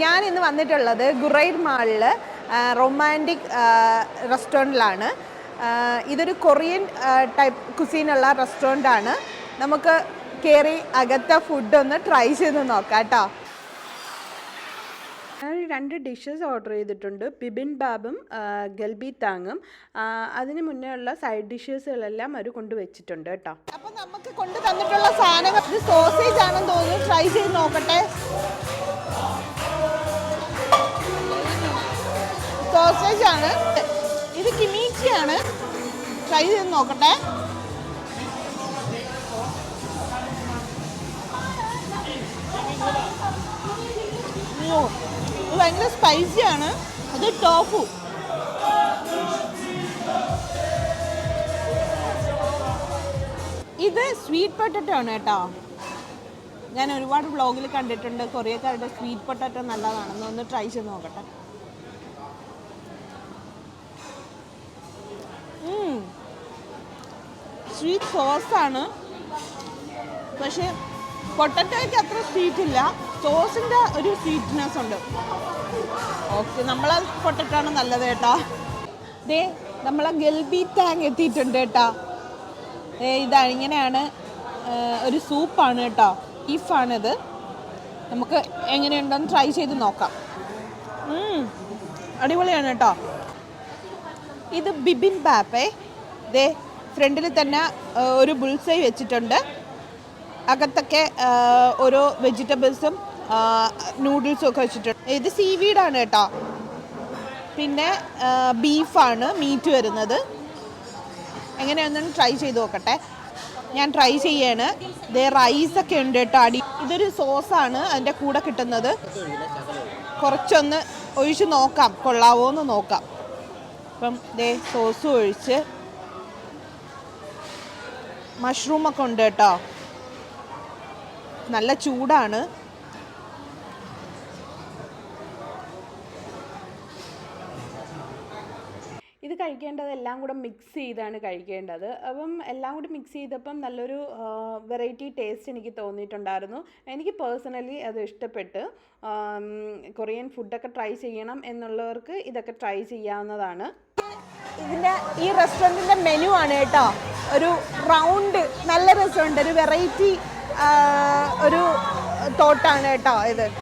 ഞാൻ ഇന്ന് വന്നിട്ടുള്ളത് ഗുറൈർ മാളിൽ റൊമാൻറ്റിക് റെസ്റ്റോറൻറ്റിലാണ്. ഇതൊരു കൊറിയൻ ടൈപ്പ് കുസീനുള്ള റെസ്റ്റോറൻ്റാണ്. നമുക്ക് കയറി അകത്തെ ഫുഡൊന്ന് ട്രൈ ചെയ്ത് നോക്കാം കേട്ടോ. ഞാൻ 2 ഡിഷസ് ഓർഡർ ചെയ്തിട്ടുണ്ട്, ബിബിൻബാബും ഗൽബി താങ്ങും. അതിന് മുന്നേ ഉള്ള സൈഡ് ഡിഷസുകളെല്ലാം അവർ കൊണ്ടുവച്ചിട്ടുണ്ട് കേട്ടോ. അപ്പം നമുക്ക് കൊണ്ടു തന്നിട്ടുള്ള സാധനങ്ങൾ ഇത് സോസേജ് ആണെന്ന് തോന്നുന്നു. ട്രൈ ചെയ്ത് നോക്കട്ടെ. സോസേജ് ആണ് ഇത്, കിമീച്ചിയാണ്. ട്രൈ ചെയ്ത് നോക്കട്ടെ. ഇത് ഭയങ്കര സ്പൈസിയാണ്. ഇത് ടോഫു. ഇത് സ്വീറ്റ് പൊട്ടറ്റോ ആണ് കേട്ടോ. ഞാൻ ഒരുപാട് വ്ളോഗിൽ കണ്ടിട്ടുണ്ട് കൊറിയക്കാരുടെ സ്വീറ്റ് പൊട്ടറ്റോ നല്ലതാണെന്ന്. ഒന്ന് ട്രൈ ചെയ്ത് നോക്കട്ടെ. സ്വീറ്റ് സോസാണ്, പക്ഷേ പൊട്ടറ്റോയ്ക്ക് അത്ര സ്വീറ്റ് ഇല്ല. സോസിൻ്റെ ഒരു സ്വീറ്റ്നെസ് ഉണ്ട്. ഓക്കെ, നമ്മളെ പൊട്ടറ്റോ ആണ് നല്ലത് കേട്ടോ. ദേ നമ്മളെ ഗൽബി താങ് എത്തിയിട്ടുണ്ട് കേട്ടോ. ഇതാണ്, ഇങ്ങനെയാണ്. ഒരു സൂപ്പാണ് കേട്ടോ, ബീഫാണിത്. നമുക്ക് എങ്ങനെയുണ്ടെന്ന് ട്രൈ ചെയ്ത് നോക്കാം. അടിപൊളിയാണ് കേട്ടോ. ഇത് ബിബിൻബാപ്പേ. ദേ ഫ്രണ്ടിൽ തന്നെ ഒരു ബുൾസൈ വെച്ചിട്ടുണ്ട്. അകത്തൊക്കെ ഓരോ വെജിറ്റബിൾസും നൂഡിൽസും ഒക്കെ വെച്ചിട്ടുണ്ട്. ഇത് സീവീഡാണ് കേട്ടോ. പിന്നെ ബീഫാണ് മീറ്റ് വരുന്നത്. എങ്ങനെയാണെന്ന് ട്രൈ ചെയ്ത് നോക്കട്ടെ. ഞാൻ ട്രൈ ചെയ്യാണ്. ദേ റൈസൊക്കെ ഉണ്ട് കേട്ടോ അടി. ഇതൊരു സോസാണ് അതിൻ്റെ കൂടെ കിട്ടുന്നത്. കുറച്ചൊന്ന് ഒഴിച്ച് നോക്കാം, കൊള്ളാവോ എന്ന് നോക്കാം. അപ്പം ദേ സോസും ഒഴിച്ച്, മഷ്റൂമൊക്കെ ഉണ്ട് കേട്ടോ. നല്ല ചൂടാണ്. ഇത് കഴിക്കേണ്ടത് എല്ലാം കൂടെ മിക്സ് ചെയ്താണ് കഴിക്കേണ്ടത്. അപ്പം എല്ലാം കൂടി മിക്സ് ചെയ്തപ്പം നല്ലൊരു വെറൈറ്റി ടേസ്റ്റ് എനിക്ക് തോന്നിയിട്ടുണ്ടായിരുന്നു. എനിക്ക് പേഴ്സണലി അത് ഇഷ്ടപ്പെട്ട്. കൊറിയൻ ഫുഡൊക്കെ ട്രൈ ചെയ്യണം എന്നുള്ളവർക്ക് ഇതൊക്കെ ട്രൈ ചെയ്യാവുന്നതാണ്. ഇതിൻ്റെ ഈ റെസ്റ്റോറൻറ്റിൻ്റെ മെനു ആണ് കേട്ടോ. ഒരു റൗണ്ട് നല്ല രസമുണ്ട്. ഒരു വെറൈറ്റി ഒരു തോട്ടാണ് കേട്ടോ ഇത്.